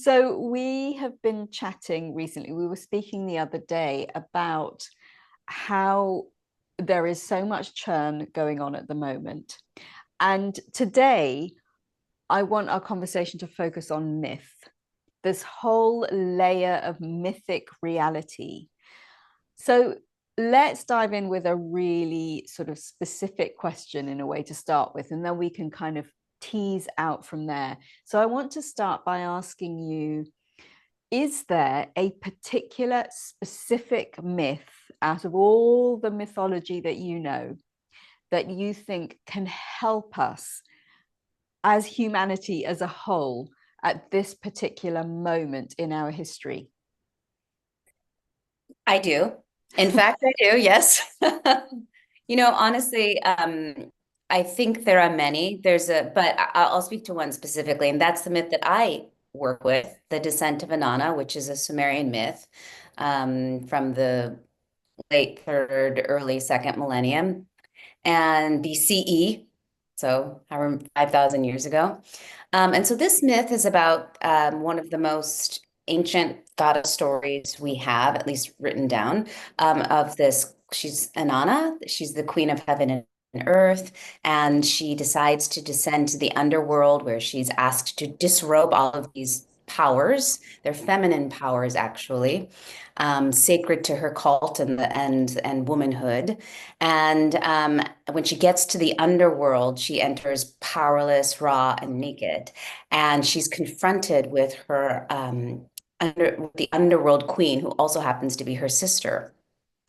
So we have been chatting recently. We were speaking the other day about how there is so much churn going on at the moment. And today, I want our conversation to focus on myth, this whole layer of mythic reality. So let's dive in with a really sort of specific question in a way to start with, and then we can kind of tease out from there. So I want to start by asking you, is there a particular specific myth out of all the mythology that you know that you think can help us as humanity as a whole at this particular moment in our history? I do. In fact, I do, yes. Honestly, I think there are many. But I'll speak to one specifically, and that's the myth that I work with, the descent of Inanna, which is a Sumerian myth from the late third, early second millennium and BCE, so however 5,000 years ago. And so this myth is about one of the most ancient goddess stories we have, at least written down, of this. She's Inanna. She's the queen of heaven and earth, and she decides to descend to the underworld where she's asked to disrobe all of these powers. They're feminine powers, actually, sacred to her cult and womanhood. And when she gets to the underworld, she enters powerless, raw, and naked. And she's confronted with her the underworld queen, who also happens to be her sister.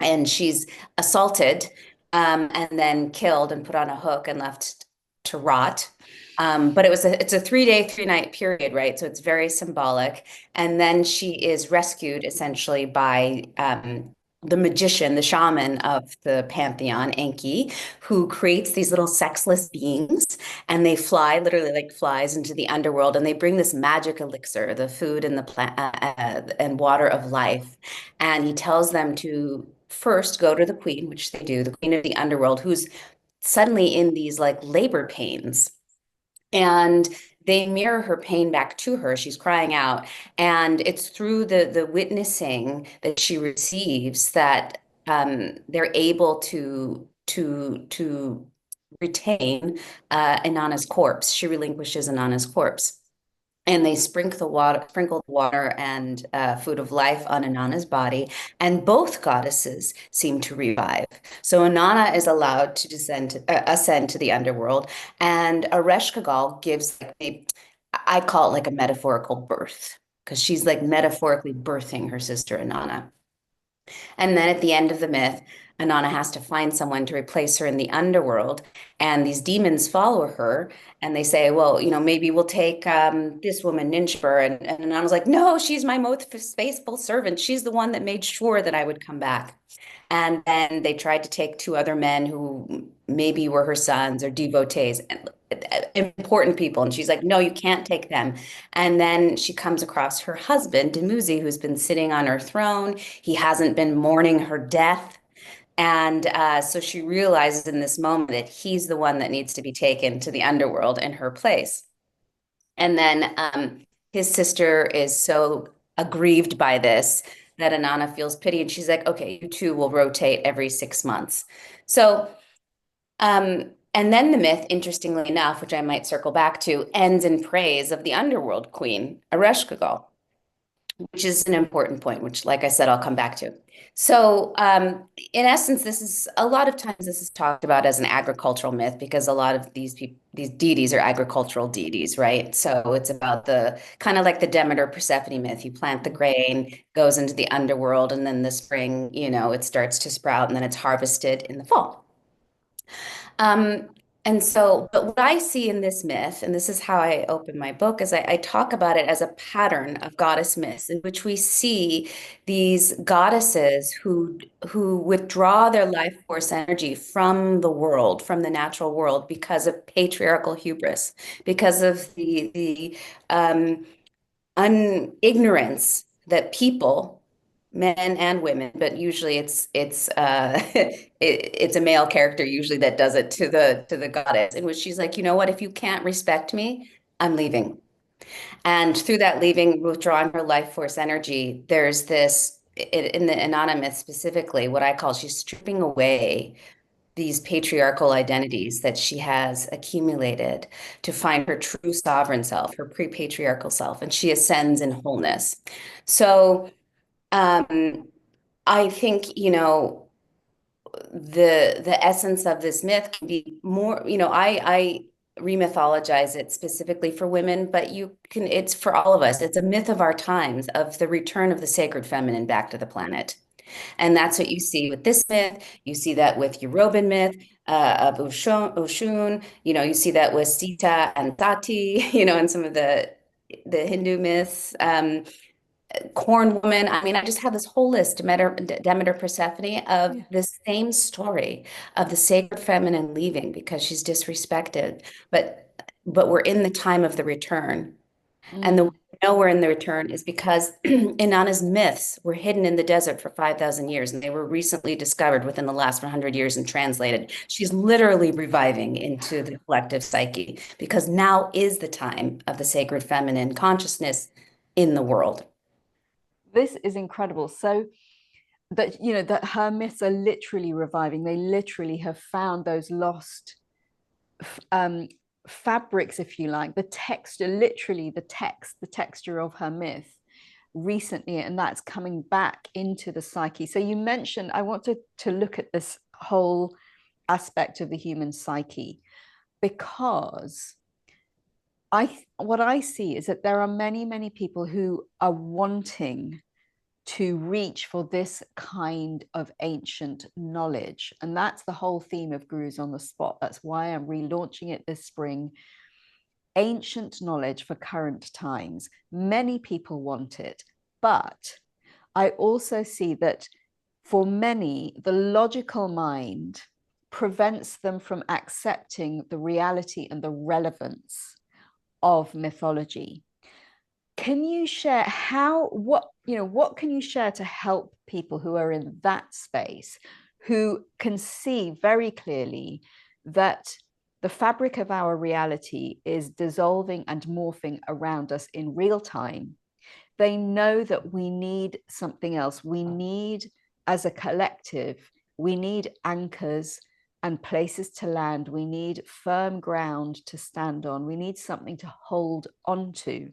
And she's assaulted and then killed and put on a hook and left to rot. But it's a 3 day, 3 night period, right? So it's very symbolic. And then she is rescued essentially by the magician, the shaman of the pantheon, Enki, who creates these little sexless beings, and they fly literally like flies into the underworld, and they bring this magic elixir, the food and the plant and water of life. And he tells them to first go to the queen, which they do, the queen of the underworld, who's suddenly in these like labor pains. And they mirror her pain back to her. She's crying out. And it's through the witnessing that she receives that they're able to retain Inanna's corpse. She relinquishes Inanna's corpse. And they sprinkle the water and food of life on Inanna's body, and both goddesses seem to revive. So Inanna is allowed to ascend to the underworld, and Ereshkigal gives I call it like a metaphorical birth, because she's like metaphorically birthing her sister Inanna. And then at the end of the myth, Inanna has to find someone to replace her in the underworld. And these demons follow her and they say, well, maybe we'll take this woman, Ninshber. And Inanna's like, no, she's my most faithful servant. She's the one that made sure that I would come back. And then they tried to take two other men who maybe were her sons or devotees, important people. And she's like, no, you can't take them. And then she comes across her husband, Dumuzi, who's been sitting on her throne. He hasn't been mourning her death. And so she realizes in this moment that he's the one that needs to be taken to the underworld in her place. And then his sister is so aggrieved by this that Inanna feels pity, and she's like, okay, you two will rotate every 6 months. So, and then the myth, interestingly enough, which I might circle back to, ends in praise of the underworld queen, Ereshkigal, which is an important point, which, like I said, I'll come back to. So, in essence, this is a lot of times this is talked about as an agricultural myth because a lot of these deities are agricultural deities, right? So it's about the kind of like the Demeter Persephone myth. You plant the grain, goes into the underworld, and then the spring, it starts to sprout, and then it's harvested in the fall. Um, and so, but what I see in this myth, and this is how I open my book, is I talk about it as a pattern of goddess myths in which we see these goddesses who withdraw their life force energy from the world, from the natural world, because of patriarchal hubris, because of the ignorance that people, men and women, but usually it's it's a male character usually that does it to the goddess, in which she's like, you know what, if you can't respect me, I'm leaving. And through that leaving, withdrawing her life force energy, there's this, in the Inanna myth specifically, what I call she's stripping away these patriarchal identities that she has accumulated to find her true sovereign self, her pre-patriarchal self, and she ascends in wholeness. So um, I think, the essence of this myth can be more, I remythologize it specifically for women, but it's for all of us. It's a myth of our times, of the return of the sacred feminine back to the planet. And that's what you see with this myth. You see that with Yoruban myth of Oshun. You see that with Sita and Sati, and some of the Hindu myths. Corn woman. I mean, I just have this whole list, Demeter Persephone, of Yeah. this same story of the sacred feminine leaving because she's disrespected. But we're in the time of the return. And the way Mm, we know we're in the return is because Inanna's myths were hidden in the desert for 5,000 years, and they were recently discovered within the last 100 years and translated. She's literally reviving into the collective psyche because now is the time of the sacred feminine consciousness in the world. this is incredible. So that that her myths are literally reviving. They literally have found those lost um, fabrics, if you like, the texture, literally the texture of her myth recently, and that's coming back into the psyche. So you mentioned, I want to look at this whole aspect of the human psyche, because what I see is that there are many people who are wanting to reach for this kind of ancient knowledge. And that's the whole theme of Gurus on the Spot. That's why I'm relaunching it this spring. Ancient knowledge for current times. Many people want it, but I also see that for many, the logical mind prevents them from accepting the reality and the relevance of mythology. Can you share what can you share to help people who are in that space, who can see very clearly that the fabric of our reality is dissolving and morphing around us in real time? They know that we need something else. We need, as a collective, we need anchors and places to land. We need firm ground to stand on. We need something to hold onto.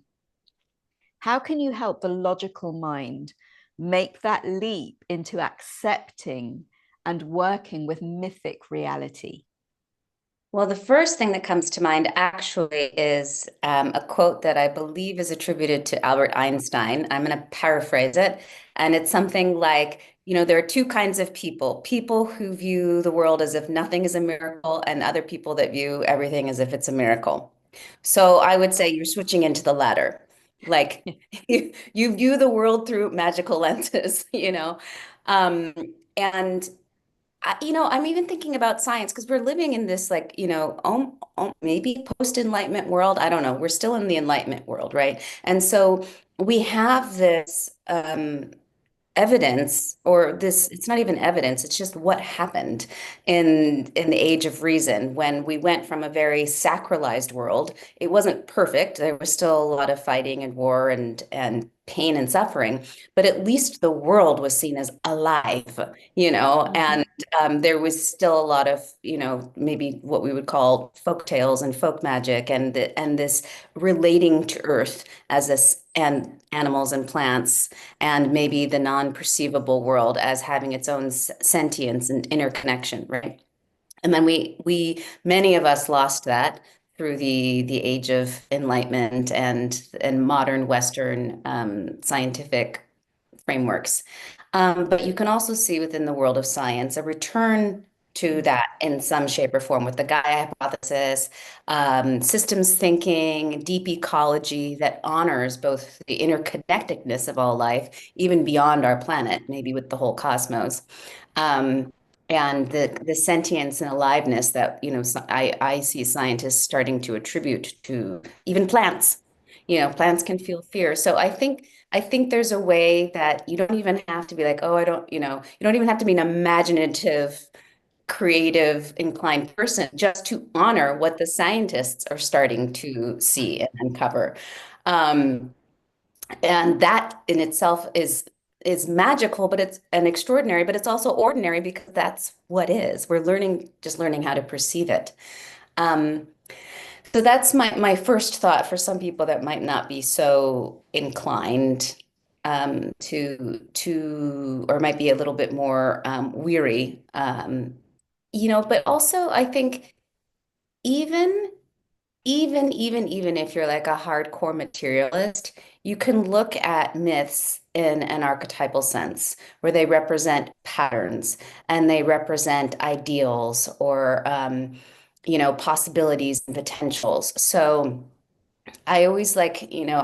How can you help the logical mind make that leap into accepting and working with mythic reality? Well, the first thing that comes to mind actually is a quote that I believe is attributed to Albert Einstein. I'm going to paraphrase it. And it's something like, there are two kinds of people who view the world as if nothing is a miracle, and other people that view everything as if it's a miracle. So I would say you're switching into the latter. Like you view the world through magical lenses, Um, and I'm even thinking about science because we're living in this like, maybe post-Enlightenment world. I don't know. We're still in the Enlightenment world, right? And so we have this evidence, or this, it's not even evidence, it's just what happened in the age of reason when we went from a very sacralized world. It wasn't perfect. There was still a lot of fighting and war and pain and suffering, but at least the world was seen as alive, Mhm. and there was still a lot of, maybe what we would call folk tales and folk magic, and this relating to earth as this, and animals and plants, and maybe the non-perceivable world as having its own sentience and interconnection, right? And then many of us lost that through the age of enlightenment and modern Western scientific frameworks. But you can also see within the world of science a return to Mm. that in some shape or form with the Gaia hypothesis, systems thinking, deep ecology that honors both the interconnectedness of all life, even beyond our planet, maybe with the whole cosmos. Um, and the sentience and aliveness that, I see scientists starting to attribute to even plants. Plants can feel fear. So I think there's a way that you don't even have to be like, oh, you don't even have to be an imaginative, creative, inclined person just to honor what the scientists are starting to see and uncover. Um, and that in itself is magical, but it's an extraordinary, but it's also ordinary because that's what is. We're learning, just learning how to perceive it. Um, so that's my first thought for some people that might not be so inclined or might be a little bit more weary. But also I think even even if you're like a hardcore materialist, you can look at myths in an archetypal sense where they represent patterns and they represent ideals or possibilities and potentials. So I always like, you know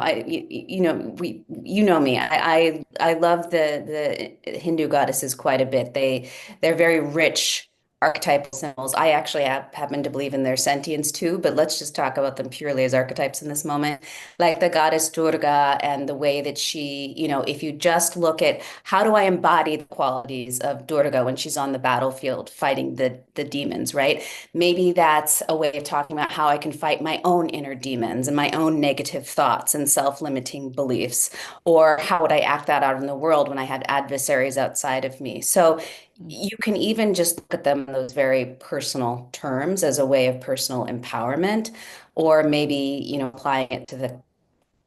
me. I love the Hindu goddesses quite a bit. They're very rich archetypal symbols. I actually happen to believe in their sentience too, but let's just talk about them purely as archetypes in this moment. Like the goddess Durga and the way that she, if you just look at how do I embody the qualities of Durga when she's on the battlefield fighting the demons, right? Maybe that's a way of talking about how I can fight my own inner demons and my own negative thoughts and self-limiting beliefs. Or how would I act that out in the world when I had adversaries outside of me? So you can even just look at them in those very personal terms as a way of personal empowerment, or maybe, applying it to the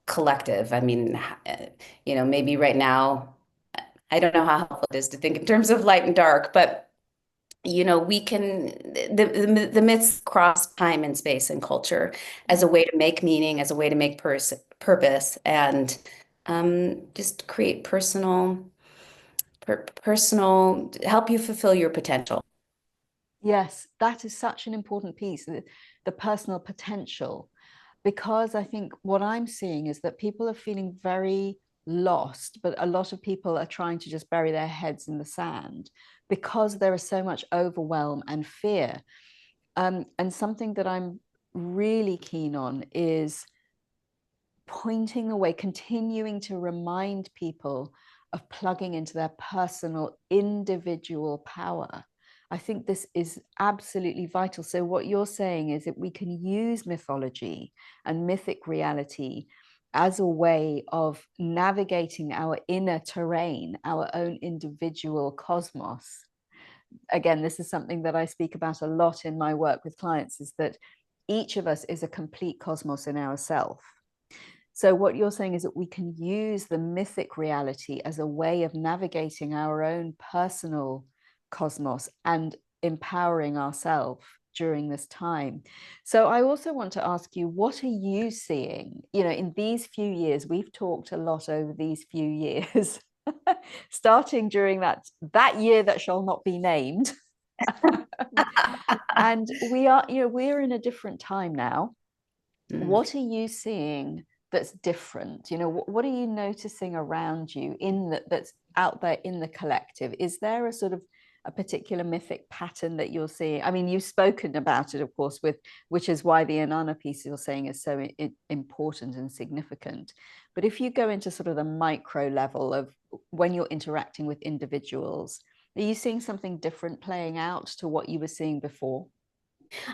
collective. I mean, maybe right now, I don't know how helpful it is to think in terms of light and dark, but we can the myths cross time and space and culture as a way to make meaning, as a way to make purpose, and just create personal help you fulfill your potential. Yes, that is such an important piece, the personal potential, because I think what I'm seeing is that people are feeling very lost, but a lot of people are trying to just bury their heads in the sand because there is so much overwhelm and fear. And something that I'm really keen on is pointing the way, continuing to remind people of plugging into their personal individual power. I think this is absolutely vital. So, what you're saying is that we can use mythology and mythic reality as a way of navigating our inner terrain, our own individual cosmos. Again, this is something that I speak about a lot in my work with clients, is that each of us is a complete cosmos in ourself. So, what you're saying is that we can use the mythic reality as a way of navigating our own personal cosmos and empowering ourselves during this time. So, I also want to ask you, what are you seeing? In these few years, we've talked a lot over these few years, starting during that year that shall not be named. And we're in a different time now. Mm. What are you seeing that's different? What are you noticing around you that's out there in the collective? Is there a sort of a particular mythic pattern that you're seeing? I mean, you've spoken about it, of course, which is why the Inanna piece you're saying is so important and significant. But if you go into sort of the micro level of when you're interacting with individuals, are you seeing something different playing out to what you were seeing before?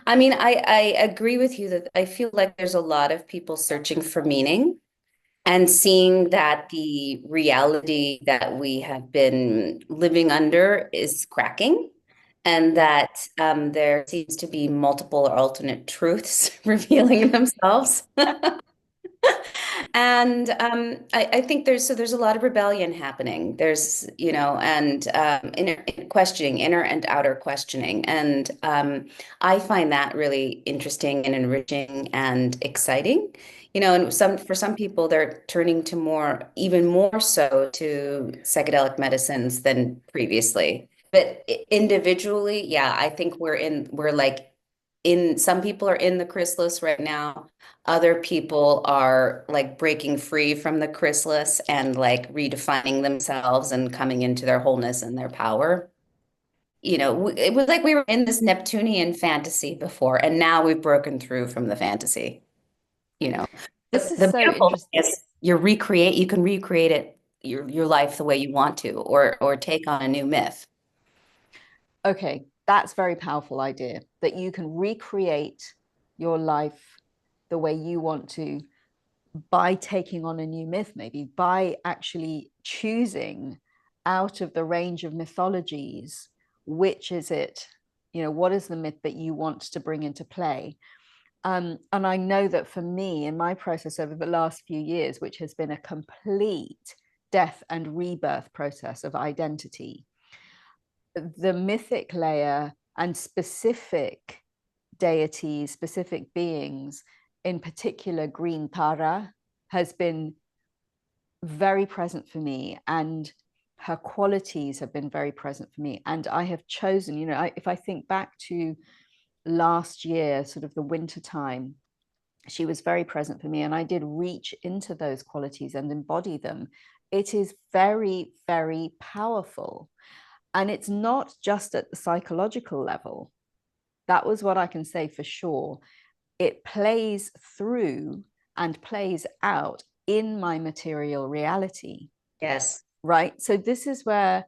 I mean, I agree with you that I feel like there's a lot of people searching for meaning and seeing that the reality that we have been living under is cracking, and that there seems to be multiple or alternate truths revealing themselves. And I think there's a lot of rebellion happening. There's, and inner questioning, inner and outer questioning. And I find that really interesting and enriching and exciting. And for some people, they're turning to even more so to psychedelic medicines than previously. But individually, yeah, I think we're like some people are in the chrysalis right now. Other people are like breaking free from the chrysalis and like redefining themselves and coming into their wholeness and their power. It was like we were in this Neptunian fantasy before, and now we've broken through from the fantasy, you know. This But is the so beautiful thing interesting. is you can recreate it your life the way you want to, or take on a new myth. Okay, that's very powerful idea, that you can recreate your life the way you want to, by taking on a new myth, maybe by actually choosing out of the range of mythologies, which is it, what is the myth that you want to bring into play. And I know that for me, in my process over the last few years, which has been a complete death and rebirth process of identity, the mythic layer and specific deities, specific beings, in particular Green Tara, has been very present for me, and her qualities have been very present for me. And I have chosen, if I think back to last year, sort of the winter time, she was very present for me, and I did reach into those qualities and embody them. It is very, very powerful. And it's not just at the psychological level. That was what I can say for sure. It plays through and plays out in my material reality. Yes. Right. So this is where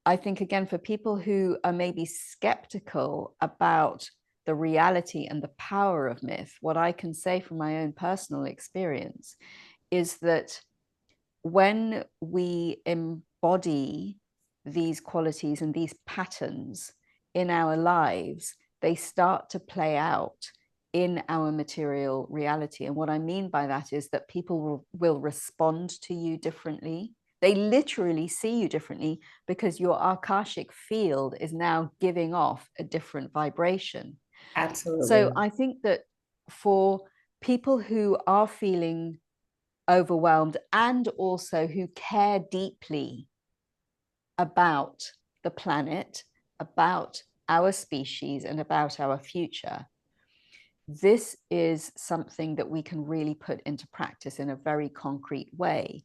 I think, again, for people who are maybe skeptical about the reality and the power of myth, what I can say from my own personal experience is that when we embody these qualities and these patterns in our lives, they start to play out in our material reality. And what I mean by that is that people will respond to you differently. They literally see you differently because your akashic field is now giving off a different vibration. So Absolutely. I think that for people who are feeling overwhelmed and also who care deeply about the planet, about our species, and about our future, this is something that we can really put into practice in a very concrete way.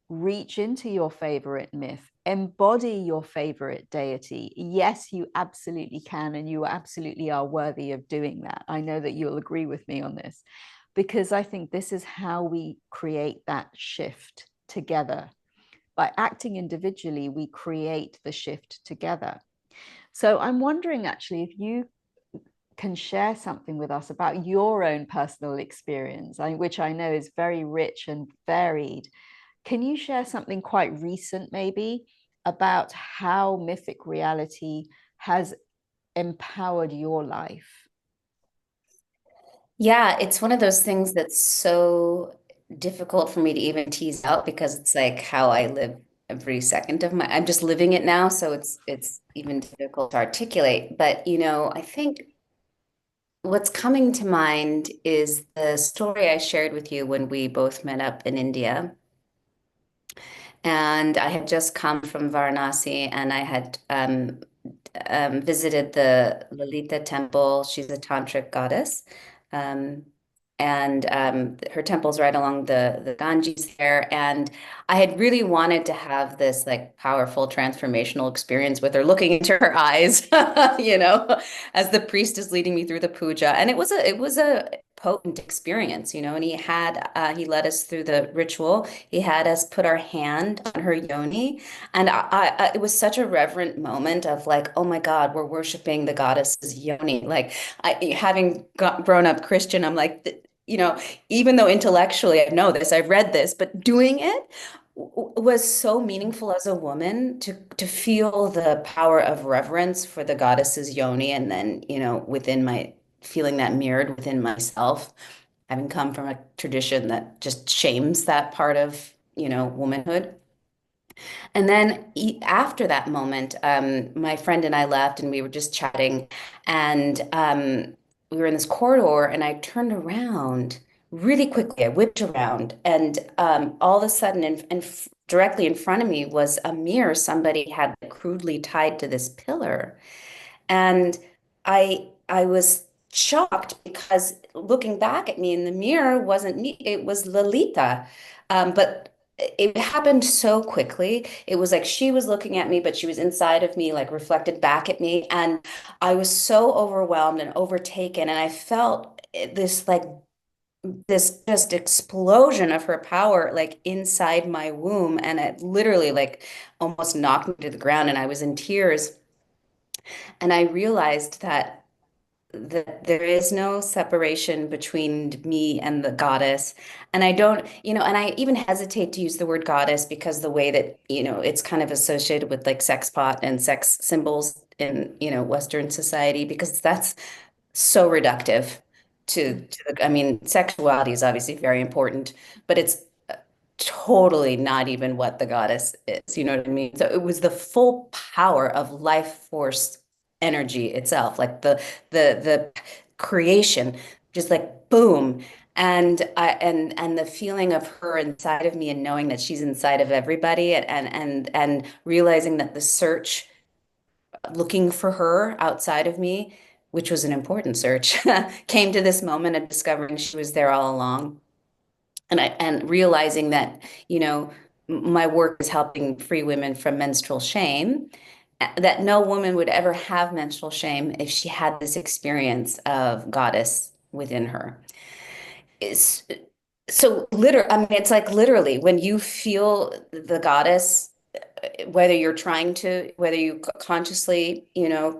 Reach into your favorite myth, embody your favorite deity. Yes, you absolutely can, and you absolutely are worthy of doing that. I know that you'll agree with me on this, because I think this is how we create that shift together. By acting individually, we create the shift together. So I'm wondering actually if you can share something with us about your own personal experience, which I know is very rich and varied. Can you share something quite recent, maybe, about how mythic reality has empowered your life? Yeah, it's one of those things that's so difficult for me to even tease out because it's like how I live every second of my, I'm just living it now, so it's even difficult to articulate. But I think what's coming to mind is the story I shared with you when we both met up in India. And I had just come from Varanasi and I had visited the Lalita temple. She's a tantric goddess. Um, and her temple's right along the Ganges there. And I had really wanted to have this like powerful transformational experience with her, looking into her eyes, as the priest is leading me through the puja. And it was a potent experience, and he led us through the ritual. He had us put our hand on her yoni, and it was such a reverent moment of like, oh my God, we're worshiping the goddess's yoni. Like, having grown up Christian, I'm like, even though intellectually I know this, I've read this, but doing it was so meaningful as a woman to feel the power of reverence for the goddess's yoni, and then, within my feeling that mirrored within myself, having come from a tradition that just shames that part of, womanhood. And then after that moment, my friend and I left and we were just chatting. And we were in this corridor and I turned around really quickly. I whipped around and all of a sudden, directly in front of me was a mirror somebody had crudely tied to this pillar. And I was shocked because looking back at me in the mirror wasn't me, it was Lalita. But it happened so quickly. It was like she was looking at me, but she was inside of me, like reflected back at me. And I was so overwhelmed and overtaken. And I felt this just explosion of her power like inside my womb. And it literally like almost knocked me to the ground. And I was in tears. And I realized that that there is no separation between me and the goddess. And I don't, and I even hesitate to use the word goddess because the way that, it's kind of associated with like sex pot and sex symbols in, Western society, because that's so reductive I mean, sexuality is obviously very important, but it's totally not even what the goddess is. You know what I mean? So it was the full power of life force energy itself, like the creation, just like boom. And the feeling of her inside of me and knowing that she's inside of everybody and realizing that the search looking for her outside of me, which was an important search, came to this moment of discovering she was there all along. And realizing that, my work is helping free women from menstrual shame, that no woman would ever have menstrual shame if she had this experience of goddess within her. Is I mean, it's like literally when you feel the goddess, whether you consciously,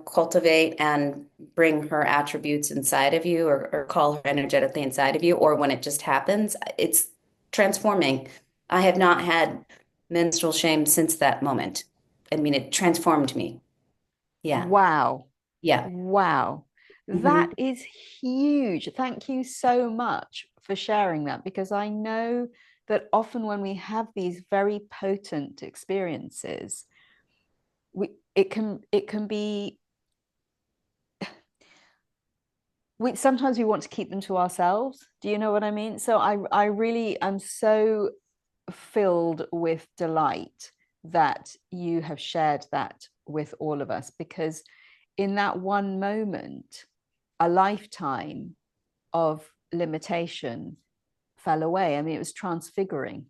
cultivate and bring her attributes inside of you or call her energetically inside of you, or when it just happens, it's transforming. I have not had menstrual shame since that moment. I mean, it transformed me. Yeah. Wow. Yeah. Wow. That Mhm. is huge. Thank you so much for sharing that, because I know that often when we have these very potent experiences, it can be sometimes we want to keep them to ourselves. Do you know what I mean? So I really am so filled with delight that you have shared that with all of us, because in that one moment, a lifetime of limitation fell away. I mean, it was transfiguring.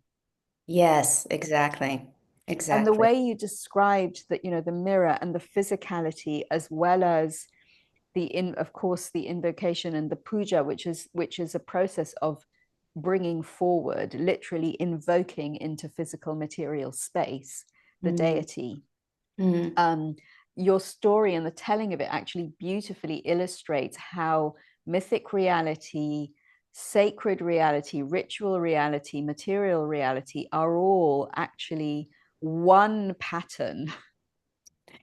Yes, exactly. And the Exactly. way you described that, the mirror and the physicality, as well as of course the invocation and the puja, which is a process of bringing forward, literally invoking into physical material space the Mm, deity. mm. um, your story and the telling of it actually beautifully illustrates how mythic reality, sacred reality, ritual reality, material reality are all actually one pattern,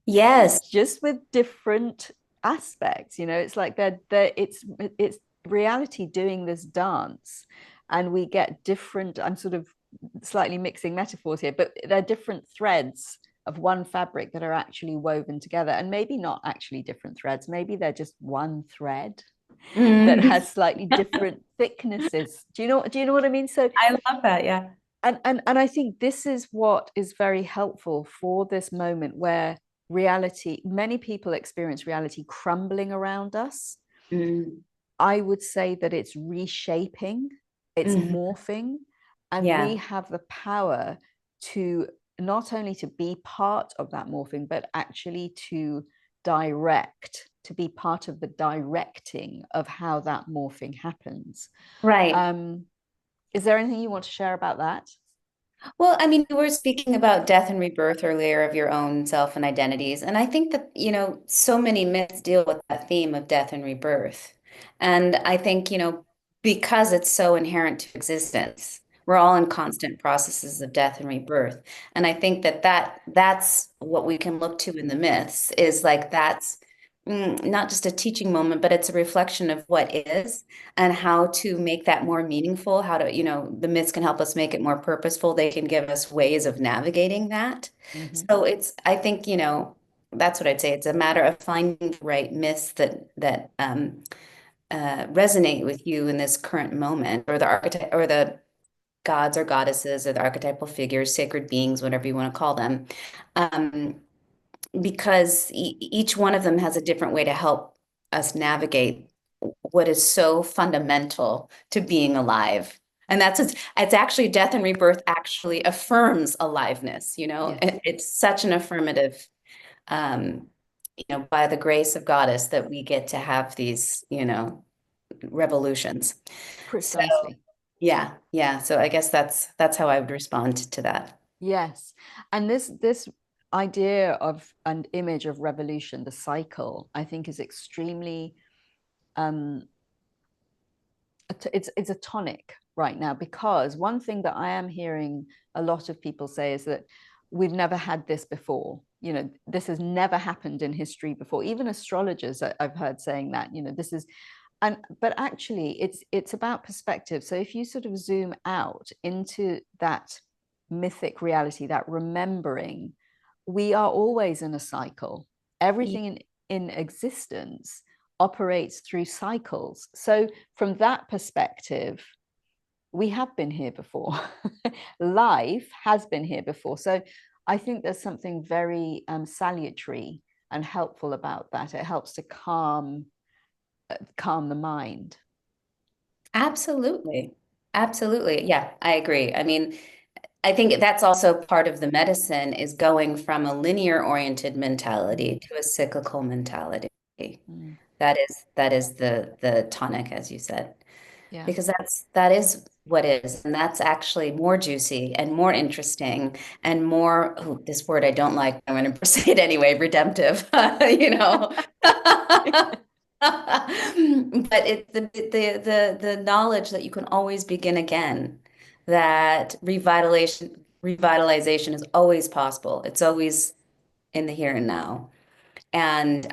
Yes. just with different aspects. It's like it's reality doing this dance, and we get different. I'm sort of slightly mixing metaphors here, but they're different threads of one fabric that are actually woven together, and maybe not actually different threads, maybe they're just one thread that Mm. has slightly different thicknesses. Do you know what I mean? So I love that. Yeah. and I think this is what is very helpful for this moment where reality, many people experience reality crumbling around us. Mm. I would say that it's reshaping, it's Mhm. morphing, and we Yeah. have the power to not only to be part of that morphing, but actually to be part of the directing of how that morphing happens. Right. Um, is there anything you want to share about that? Well, I mean, you were speaking about death and rebirth earlier of your own self and identities. And I think that, so many myths deal with that theme of death and rebirth. And I think, because it's so inherent to existence, we're all in constant processes of death and rebirth. And I think that's what we can look to in the myths is like that's not just a teaching moment, but it's a reflection of what is and how to make that more meaningful, how to, the myths can help us make it more purposeful. They can give us ways of navigating that. Mm-hmm. So I think, that's what I'd say. It's a matter of finding the right myths that resonate with you in this current moment, or the archetype, or the gods or goddesses, or the archetypal figures, sacred beings, whatever you want to call them. Um, because each one of them has a different way to help us navigate what is so fundamental to being alive. And it's actually death and rebirth actually affirms aliveness, Yes. It's such an affirmative, um, by the grace of goddess that we get to have these, revolutions. So Precisely. yeah, yeah. So I guess that's how I would respond to that. Yes. And this idea of an image of revolution, the cycle, I think is extremely um, it's a tonic right now, because one thing that I am hearing a lot of people say is that we've never had this before. You know, this has never happened in history before. Even astrologers I've heard saying that, you know, this is, and but actually it's about perspective. So if you sort of zoom out into that mythic reality, that remembering, we are always in a cycle. Everything in existence operates through cycles. So from that perspective, we have been here before. Life has been here before. So I think there's something very salutary and helpful about that. It helps to calm the mind. Absolutely. Absolutely. Yeah, I agree. I mean, I think that's also part of the medicine is going from a linear oriented Mm, mentality to a cyclical mentality. mm, That is the tonic, as you said, yeah. because that is what is, and that's actually more juicy and more interesting and more, oh, this word I don't like, I'm going to say it anyway, redemptive, you know. But it's the knowledge that you can always begin again, that revitalization is always possible. It's always in the here and now. And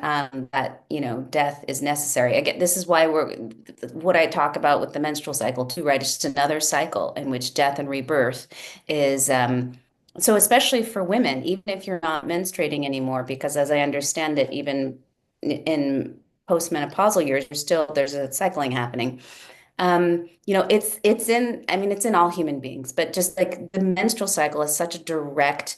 that, death is necessary. Again, this is why what I talk about with the menstrual cycle too, right? It's just another cycle in which death and rebirth is, so especially for women, even if you're not menstruating anymore, because as I understand it, even in postmenopausal years, there's a cycling happening. I mean, it's in all human beings, but just like the menstrual cycle is such a direct,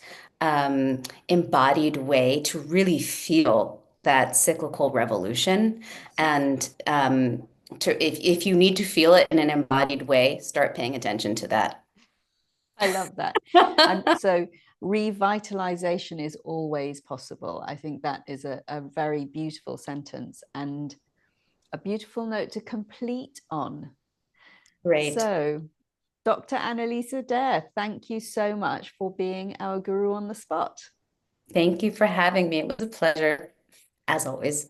embodied way to really feel that cyclical revolution. And if you need to feel it in an embodied way, start paying attention to that. I love that. And so revitalization is always possible. I think that is a very beautiful sentence and a beautiful note to complete on. Great. So, Dr. Annalisa Derr, thank you so much for being our guru on the spot. Thank you for having me. It was a pleasure, as always.